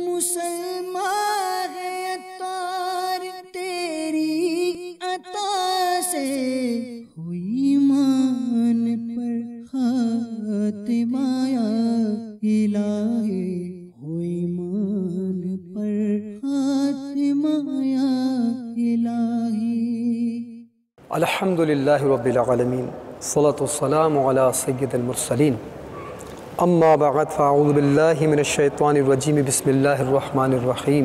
مسلمان ہے عطار تیری عطا سے، ہوئی ایمان پر خاتمہ یا الہی، ہوئی ایمان پر خاتمہ یا الہی۔ الحمدللہ رب العالمین، الصلاة والسلام علی سید المرسلین، اما بعد فاعوذ باللہ من الشیطان الرجیم، بسم اللہ الرحمن الرحیم۔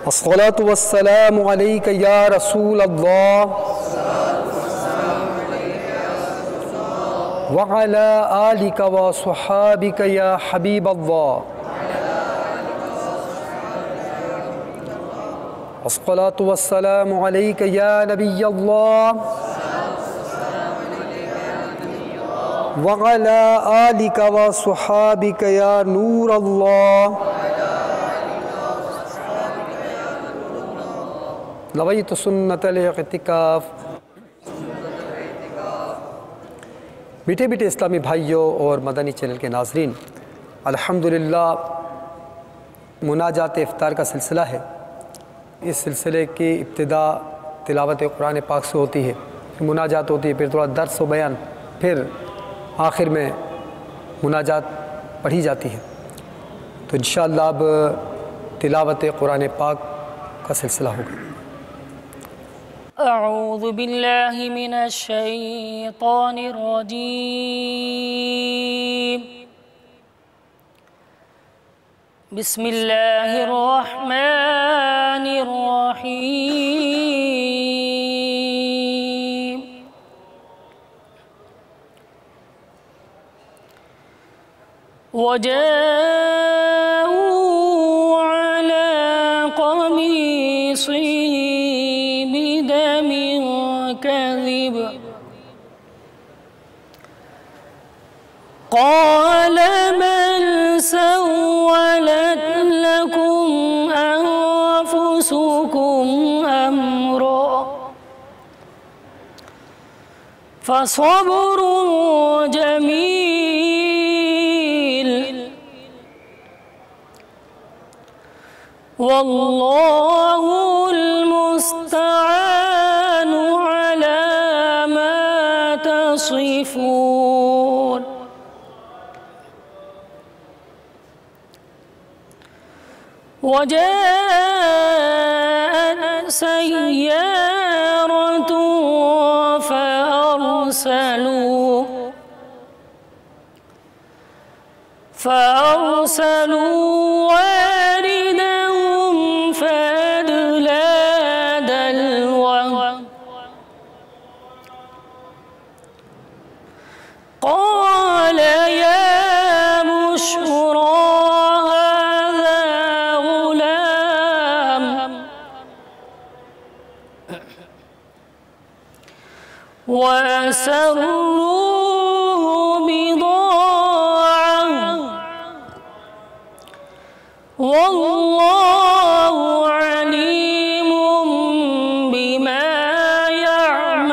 الصلاة والسلام علیک یا رسول اللہ وعلی آلک وصحابک یا حبیب اللہ۔ الصلاة والسلام علیک یا نبی اللہ وعلی آلک وصحابک یا نور اللہ۔ نویت سنت الاعتکاف۔ میٹھے میٹھے اسلامی بھائیوں اور مدنی چینل کے ناظرین، الحمدللہ مناجات افطار کا سلسلہ ہے۔ اس سلسلے کی ابتدا تلاوت قرآن پاک سے ہوتی ہے، مناجات ہوتی ہے، پھر تھوڑا درس و بیان، پھر آخر میں مناجات پڑھی جاتی ہے۔ تو انشاءاللہ اب تلاوت قرآن پاک کا سلسلہ ہوگا۔ اعوذ باللہ من الشیطان الرجیم، بسم اللہ الرحمن الرحیم۔ وَجَاءُوا عَلَى قَمِيصِهِ بِدَمٍ كَذِبٍ قَالَ بَلْ سَوَّلَتْ لَكُمْ أَنفُسُكُمْ أَمْرًا فَصَبْرٌ جَمِيلٌ وَاللَّهُ الْمُسْتَعَانُ عَلَى مَا تَصِفُونَ۔ وَجَاءَتْ سَيَّارَةٌ فَأَرْسَلُوا وَارِدَهُمْ فَأَدْلَىٰ دَلْوَهُ قَالَ يَا بُشْرَىٰ هَٰذَا غُلَامٌ وَأَسَرُّوهُ بِضَاعَةً وَاللَّهُ عَلِيمٌ بِمَا يَعْمَلُونَ۔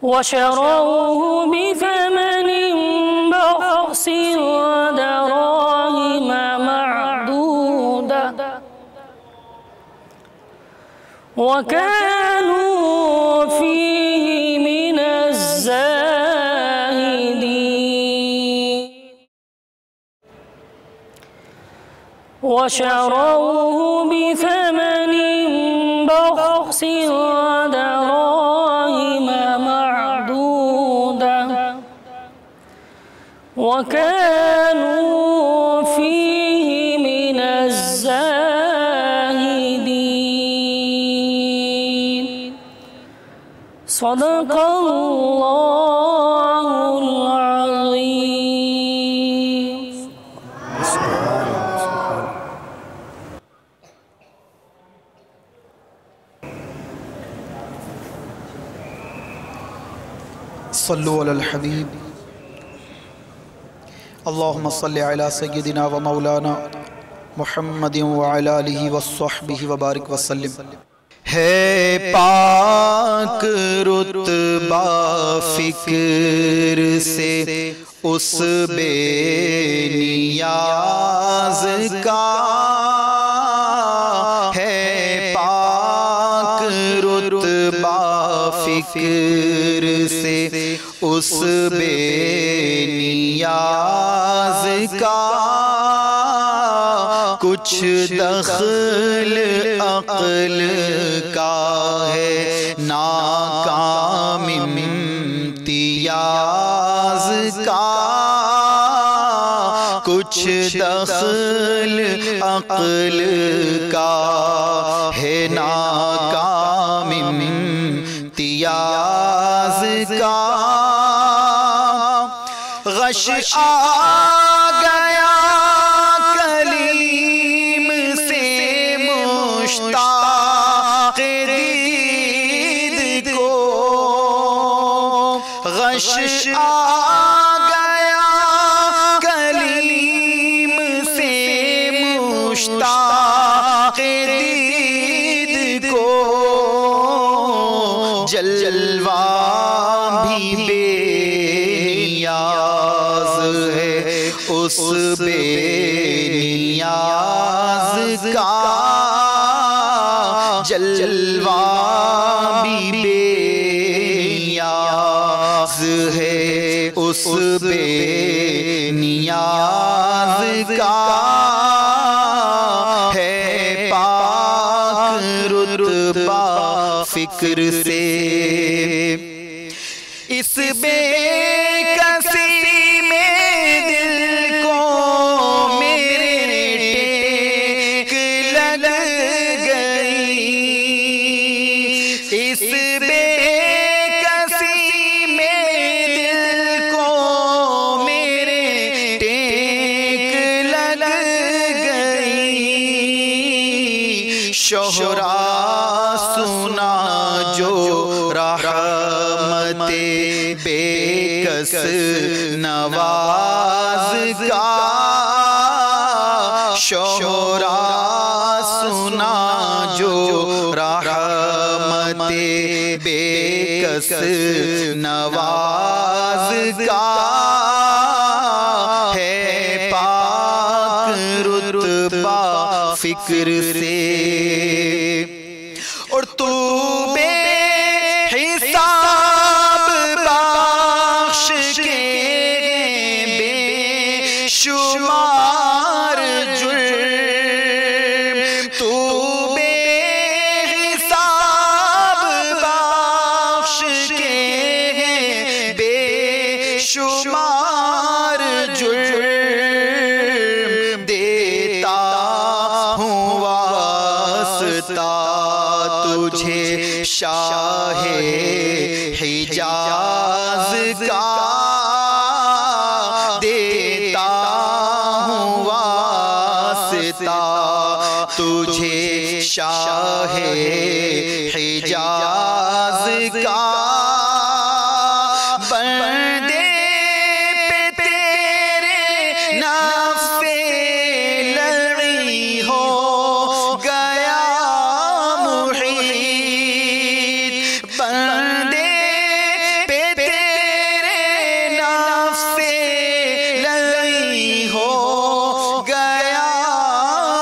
وَشَرَوْهُ بِثَمَنٍ بَخْسٍ دَرَاهِمَ مَعْدُودَةٍ وَكَانُوا فِيهِ مِنَ الزَّاهِدِينَ۔ وَشَرَوْهُ بِثَمَنٍ بَخْسٍ دَرَاهِمَ مَعْدُودَةٍ وَكَانُوا فِيهِ مِنَ الزَّاهِدِينَ۔ صدق اللہ العظیم۔ صلو علی الحبیب، اللہم صلی علی سیدنا و مولانا محمد وعلی آلہ وصحبہ وبارک وسلم۔ ہے پاک رتبہ فکر سے اس بے نیاز کا، ہے پاک رتبہ فکر سے اس بے نیاز کا، کچھ دخل عقل کا ہے ناکام امتیاز کا، کچھ دخل عقل کا ہے ناکام امتیاز کا، غش آ گیا کلیم سے مشتاق دید کو، غش آ گیا کلیم سے مشتاق دید کو، جلوہ بھی بے نیاز ہے اس بے نیاز کا، جلوہ بھی بے نیاز ہے اس بے نیاز کا، ہے پاک رتبہ فکر سے اس بے کسی میں دل کو میرے ٹیک لگ گئی، اس بے کسی میں دل کو میرے ٹیک لگ گئی، شہرا سنا جو رحمت بے کس نواز کا، شہرا سنا جو رحمت بے کس نواز کا، ہے پاک رتبہ فکر سے، اور تو بے حساب بخش کے بے شمار جرم، تو بے حساب بخش کے بے شمار جرم، دیتا ہوں واسطہ تجھے شاہ حجاز کا، دیتا ہوں واسطہ تجھے شاہ حجاز کا، بندے پہ تیرے نفع لڑی ہو گیا محیط، بندے پہ تیرے نفع لڑی ہو گیا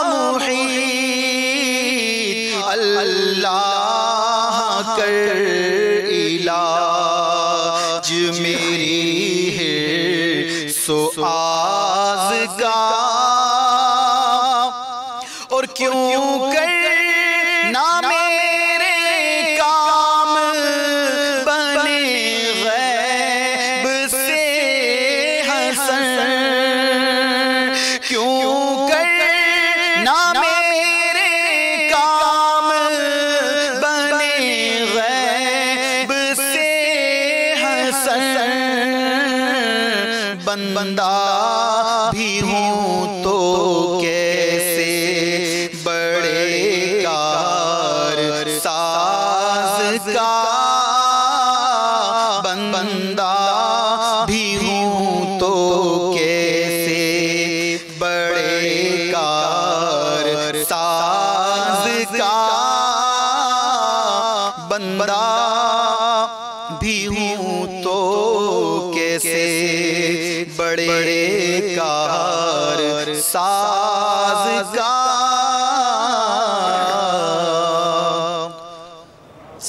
محیط، اللہ کر علاج میری حرص و آز کا، اور کیوں کر نہ میرے کام بنے غیب سے حسن، کیوں کر نہ میرے کام بنے غیب سے حسن، بندہ بھی ہوں تو کیسے بڑے کار ساز کا، بندہ بھی ہوں تو کیسے بڑے کار ساز کا، کیسے بڑے کار ساز کا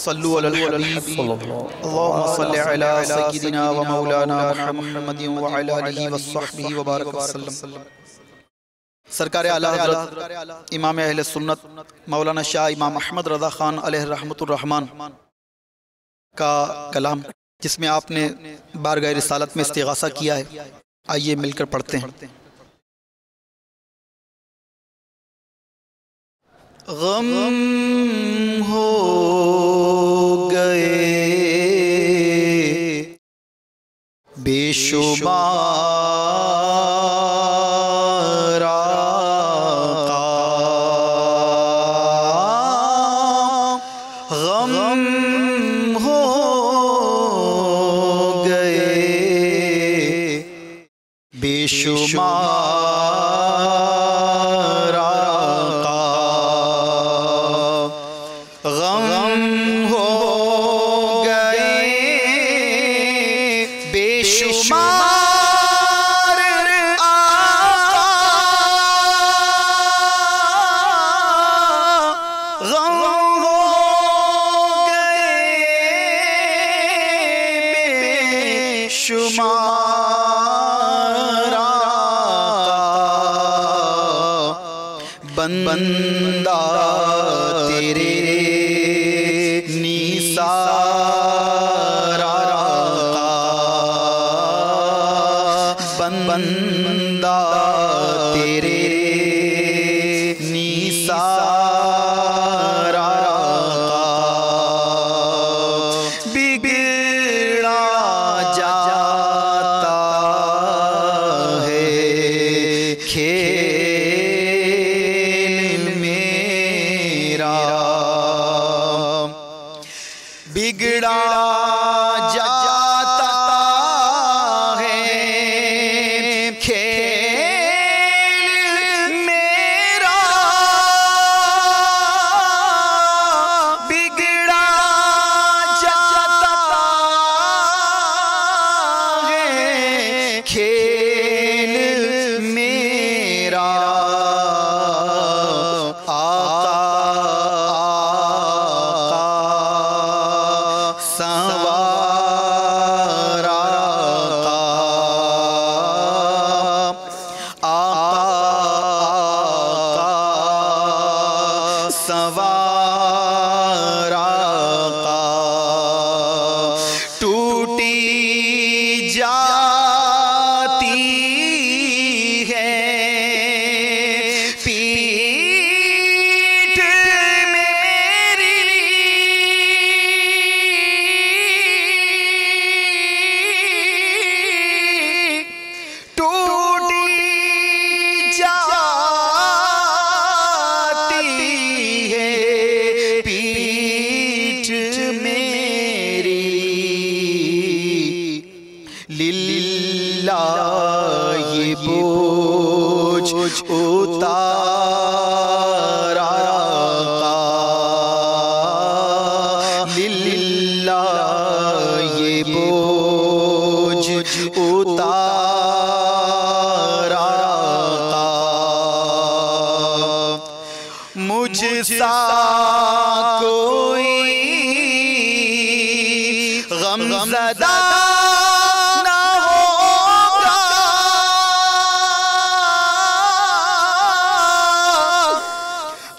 صلو علی الحبیب اللہم صلی علی سیدنا و مولانا محمد وعلی آلہ وصحبہ وبارک وسلم۔ سرکار اعلیٰ حضرت امام اہل سنت مولانا شاہ امام احمد رضا خان علیہ رحمت الرحمن کا کلام جس میں آپ نے بارگاہ رسالت میں استغاثہ کیا ہے، آئیے مل کر پڑھتے ہیں۔ غم ہو گئے بے شمار آقا، غم ہو گئے بے شمار آقا، غم ہو گئے بے شمار آقا، غم ہو گئے بے شمار آقا، بندہ تیرے نیثار آقا، بندہ تیرے نیثار آقا، بگڑا جاتا ہے کھیل میرا، بگڑا جاتا ہے کھیل میرا، بگڑا جاتا ہے کھیل میرا، سوار آقا، آقا سوار آقا، ٹوٹی جاتی ہے پیٹھ میری، ٹوٹی جاتی ہے پیٹھ میری، للہ یہ بوجھ اتار آقا، للہ یہ بوجھ اتار آقا، مجھ سا کوئی غم زدہ نہ ہوگا،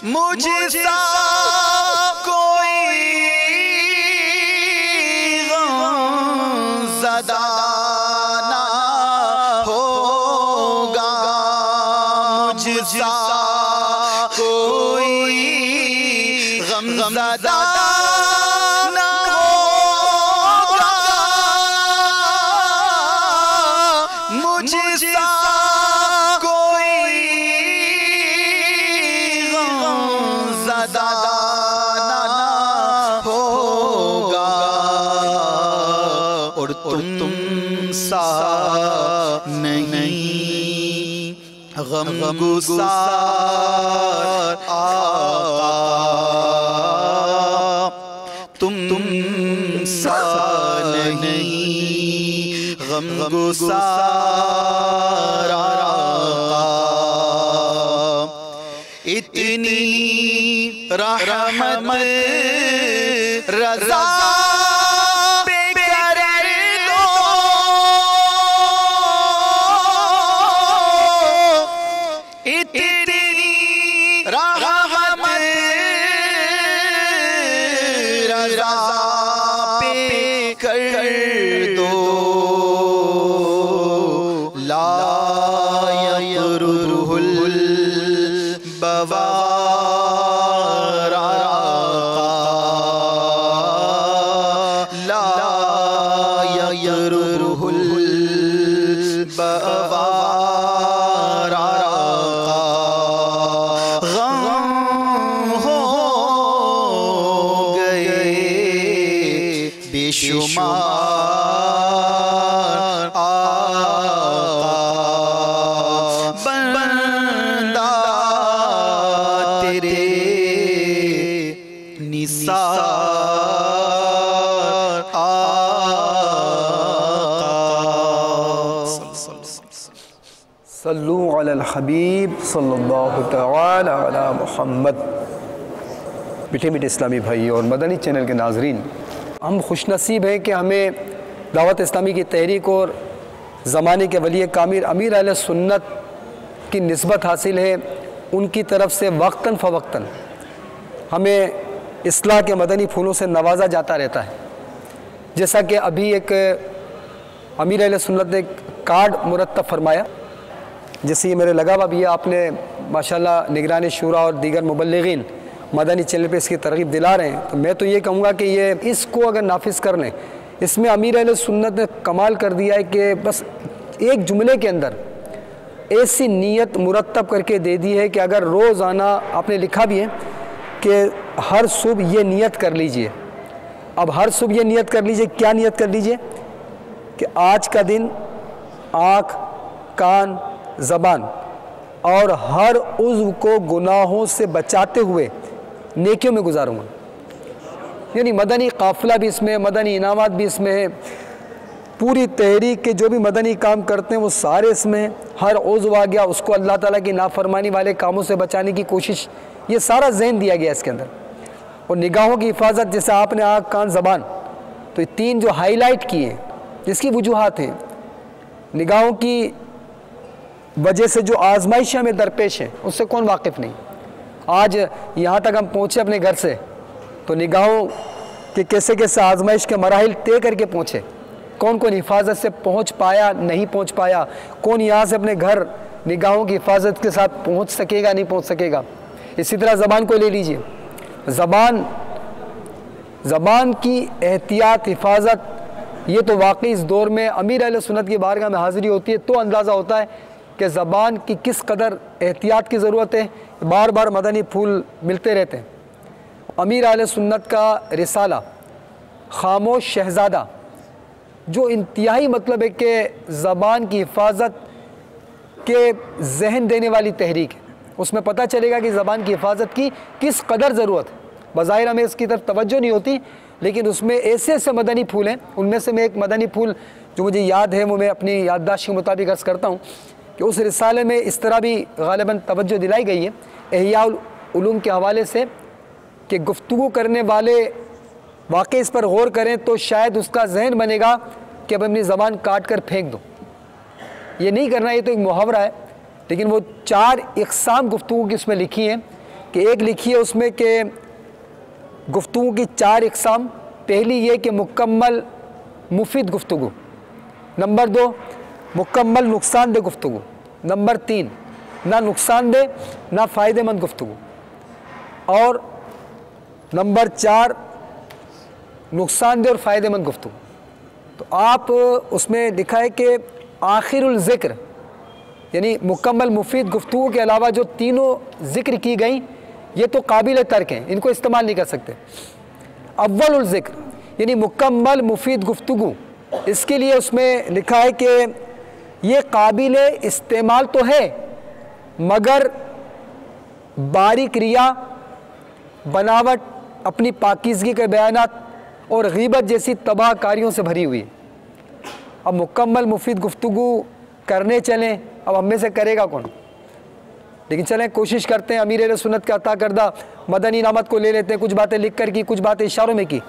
مجھ سا کوئی غم زدہ نہ ہوگا، مجھ سا کوئی غم زدہ نہ ہوگا، مجھ سا کوئی غم زدہ نہ ہوگا، اور تم سا نہیں غم گسار آقا، تم سا نہیں غمگسار آقا، اتنی رحمت رضا پہ کر دو، اتنی رحمت رضا پہ کر دو، لا یغرہ البوار آقا، لا یغرہ البوار آقا، غم ہو گئے بے شمار آقا، بندہ تیرے نثار آقا۔ صلو علی الحبیب صلی اللہ تعالی علی محمد۔ میٹھے میٹھے اسلامی بھائی اور مدنی چینل کے ناظرین، ہم خوش نصیب ہیں کہ ہمیں دعوت اسلامی کی تحریک اور زمانے کے ولی کامل امیر اہل سنت کی نسبت حاصل ہے۔ ان کی طرف سے وقتاً فوقتاً ہمیں اصلاح کے مدنی پھولوں سے نوازا جاتا رہتا ہے۔ جیسا کہ ابھی ایک امیر اہل سنت نے ایک کارڈ مرتب فرمایا، جیسے یہ میرے لگا ہوا بھی ہے، آپ نے ماشاءاللہ نگران شورا اور دیگر مبلغین مدنی چینل پہ اس کی ترغیب دلا رہے ہیں، تو میں تو یہ کہوں گا کہ یہ اس کو اگر نافذ کر لیں، اس میں امیر اہل سنت نے کمال کر دیا ہے کہ بس ایک جملے کے اندر ایسی نیت مرتب کر کے دے دی ہے کہ اگر روزانہ آپ نے لکھا بھی ہے کہ ہر صبح یہ نیت کر لیجئے۔ اب ہر صبح یہ نیت کر لیجئے، کیا نیت کر لیجئے کہ آج کا دن آنکھ، کان، زبان اور ہر عضو کو گناہوں سے بچاتے ہوئے نیکیوں میں گزاروں گا۔ یعنی مدنی قافلہ بھی اس میں، مدنی انعامات بھی اس میں ہے، پوری تحریک کے جو بھی مدنی کام کرتے ہیں وہ سارے اس میں ہیں، ہر عضو آ گیا، اس کو اللہ تعالیٰ کی نافرمانی والے کاموں سے بچانے کی کوشش، یہ سارا ذہن دیا گیا اس کے اندر۔ اور نگاہوں کی حفاظت، جیسے آپ نے آنکھ، کان، زبان، تو یہ تین جو ہائی لائٹ کی ہیں، جس کی وجوہات ہیں، نگاہوں کی وجہ سے جو آزمائش ہمیں درپیش ہیں اس سے کون واقف نہیں۔ آج یہاں تک ہم پہنچے اپنے گھر سے تو نگاہوں کے کیسے کیسے آزمائش کے مراحل طے کر کے پہنچے، کون کون حفاظت سے پہنچ پایا، نہیں پہنچ پایا، کون یہاں سے اپنے گھر نگاہوں کی حفاظت کے ساتھ پہنچ سکے گا، نہیں پہنچ سکے گا۔ اسی طرح زبان کو لے لیجئے، زبان کی احتیاط، حفاظت، یہ تو واقعی اس دور میں امیر اہل سنت کی بارگاہ میں حاضری ہوتی ہے تو اندازہ ہوتا ہے کہ زبان کی کس قدر احتیاط کی ضرورت ہے۔ بار بار مدنی پھول ملتے رہتے ہیں۔ امیر اہل سنت کا رسالہ خاموش شہزادہ، جو انتہائی مطلب ہے کہ زبان کی حفاظت کے ذہن دینے والی تحریک ہے، اس میں پتہ چلے گا کہ زبان کی حفاظت کی کس قدر ضرورت ہے۔ بظاہر ہمیں اس کی طرف توجہ نہیں ہوتی، لیکن اس میں ایسے ایسے مدنی پھول ہیں۔ ان میں سے میں ایک مدنی پھول جو مجھے یاد ہے وہ میں اپنی یادداشت کے مطابق عرض کرتا ہوں کہ اس رسالے میں اس طرح بھی غالباً توجہ دلائی گئی ہے احیاء العلوم کے حوالے سے کہ گفتگو کرنے والے واقعی اس پر غور کریں تو شاید اس کا ذہن بنے گا کہ اب اپنی زبان کاٹ کر پھینک دو۔ یہ نہیں کرنا، یہ تو ایک محاورہ ہے، لیکن وہ 4 اقسام گفتگو کی اس میں لکھی ہیں کہ ایک لکھی ہے اس میں کہ گفتگو کی 4 اقسام۔ پہلی یہ کہ مکمل مفید گفتگو، نمبر 2 مکمل نقصان دہ گفتگو، نمبر 3 نہ نقصان دہ نہ فائدہ مند گفتگو، اور نمبر 4 نقصان دہ اور فائدہ مند گفتگو۔ تو آپ اس میں لکھا ہے کہ آخر الذکر، یعنی مکمل مفید گفتگو کے علاوہ جو تینوں ذکر کی گئیں یہ تو قابل ترک ہیں، ان کو استعمال نہیں کر سکتے۔ اول الذکر یعنی مکمل مفید گفتگو، اس کے لیے اس میں لکھا ہے کہ یہ قابل استعمال تو ہے مگر باریک ریا، بناوٹ، اپنی پاکیزگی کے بیانات اور غیبت جیسی تباہ کاریوں سے بھری ہوئی۔ اب مکمل مفید گفتگو کرنے چلیں، اب ہم میں سے کرے گا کون؟ لیکن چلیں کوشش کرتے ہیں، امیر اہل سنت کا عطا کردہ مدنی انعامات کو لے لیتے ہیں، کچھ باتیں لکھ کر کی، کچھ باتیں اشاروں میں کی،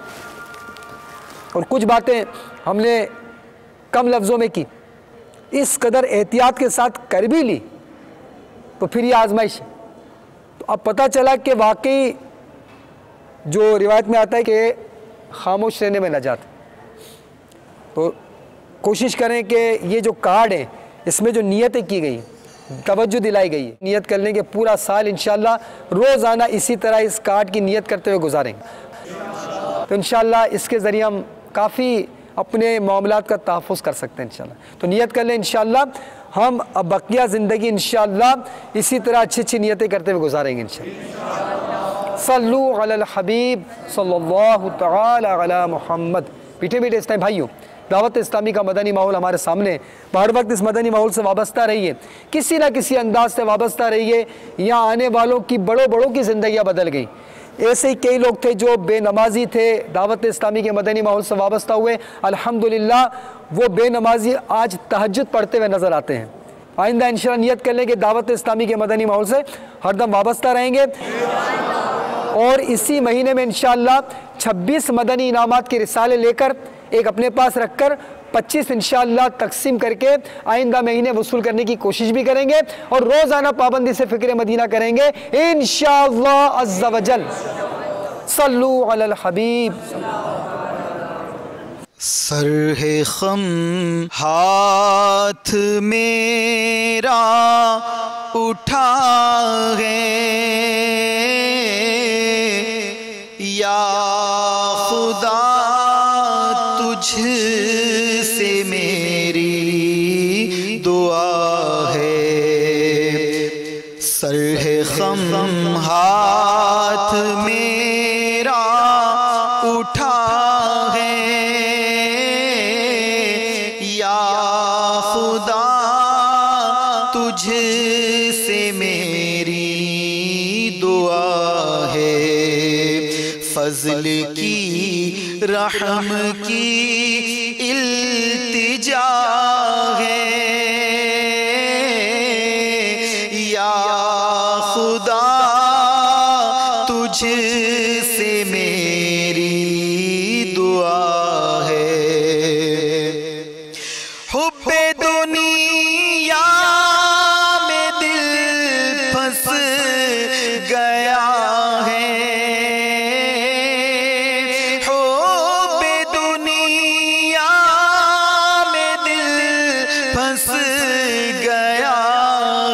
اور کچھ باتیں ہم نے کم لفظوں میں کی، اس قدر احتیاط کے ساتھ کر بھی لی تو پھر یہ آزمائش ہے۔ تو اب پتہ چلا کہ واقعی جو روایت میں آتا ہے کہ خاموش رہنے میں نجات ہے، تو کوشش کریں کہ یہ جو کارڈ ہیں اس میں جو نیتیں کی گئی، توجہ دلائی گئی ہے، نیت کر لیں کہ پورا سال انشاءاللہ روزانہ اسی طرح اس کارڈ کی نیت کرتے ہوئے گزاریں گے، تو انشاءاللہ اس کے ذریعے ہم کافی اپنے معاملات کا تحفظ کر سکتے ہیں انشاءاللہ۔ تو نیت کر لیں انشاءاللہ ہم اب بقیہ زندگی انشاءاللہ اسی طرح اچھی اچھی نیتیں کرتے ہوئے گزاریں گے انشاءاللہ۔ صلو علی الحبیب صلی اللہ تعالی علی محمد۔ بیٹھے بیٹھے اس ٹائم بھائیوں، دعوت اسلامی کا مدنی ماحول ہمارے سامنے، ہر وقت اس مدنی ماحول سے وابستہ رہیے، کسی نہ کسی انداز سے وابستہ رہیے۔ یہاں آنے والوں کی بڑوں کی زندگیاں بدل گئیں، ایسے ہی کئی لوگ تھے جو بے نمازی تھے، دعوت اسلامی کے مدنی ماحول سے وابستہ ہوئے، الحمدللہ وہ بے نمازی آج تہجد پڑھتے ہوئے نظر آتے ہیں۔ آئندہ انشاءاللہ نیت کر لیں کہ دعوت اسلامی کے مدنی ماحول سے ہر دم وابستہ رہیں گے، اور اسی مہینے میں انشاءاللہ 26 مدنی انعامات کے رسالے لے کر ایک اپنے پاس رکھ کر 25 انشاءاللہ تقسیم کر کے آئندہ مہینے وصول کرنے کی کوشش بھی کریں گے، اور روزانہ پابندی سے فکر مدینہ کریں گے انشاءاللہ عز و جل۔ صلو علی الحبیب۔ سر ہے خم ہاتھ میرا اٹھا ہے، یا خدا تجھ سے میری دعا ہے۔ سر ہے خم ہاتھ میرا اٹھا ہے، یا خدا تجھ سے میری دعا ہے۔ فضل کی رحم کی التجا ہے، یا خدا تجھ سے میری دعا ہے۔ حب دنیا میں دل پھنس گیا ہے، پھنس گیا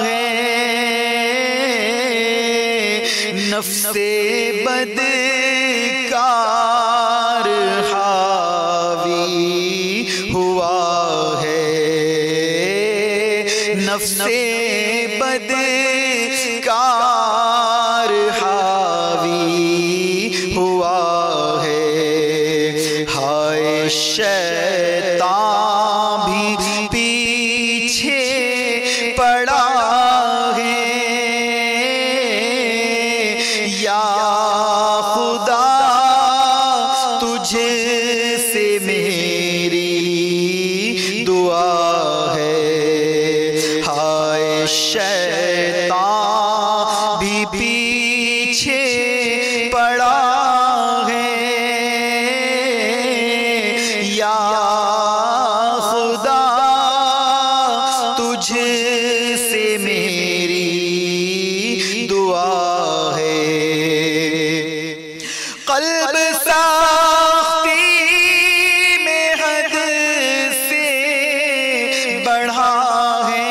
ہے، نفس بدکار حاوی ہوا ہے، نفس بدکار حاوی ہوا ہے۔ ہائے شیطان بھی پیچھے پڑا ہے، یا خدا تجھ سے میری دعا ہے۔ ہائے شیطان بھی پیچھے پڑا ہے، یا خدا تجھ سے میری دعا ہے۔ قلب ساختی میں حد سے بڑھا ہے،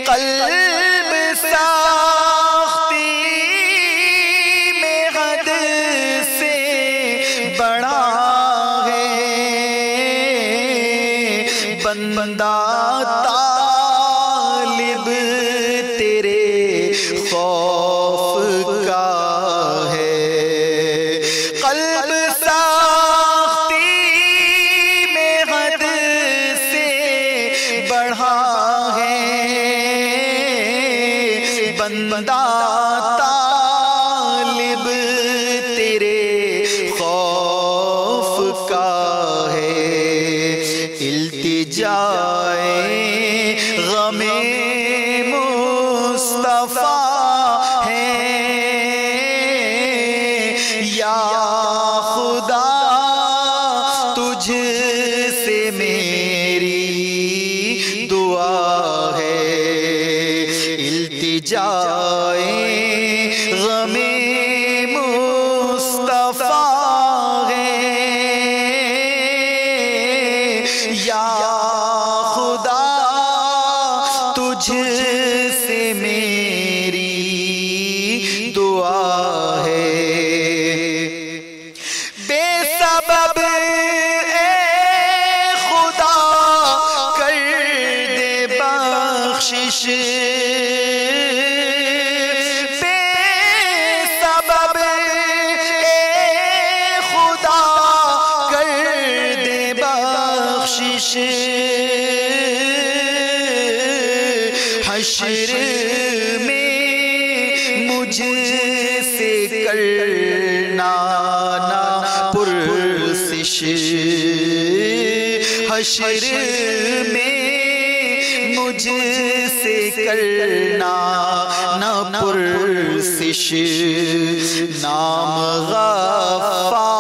قلب ساختی میں حد سے بڑھا ہے، بندہ طالب تیرے خوف کا ہے، قلب ساختی میں حد سے بڑھا ہے، بندہ طالب تیرے خوف کا ہے۔ التجائے غم مصطفیٰ ہے یا خدا تجھ سے میری دعا ہے التجائے غم مصطفیٰ ہے یا خدا تجھ سے میری دعا ہے بے سبب اے خدا کر دے بخشش بے سبب اے خدا کر دے بخشش حشر میں مجھ سے کرنا نہ پرسش حشر میں مجھ سے کرنا نہ پرسش نام غفار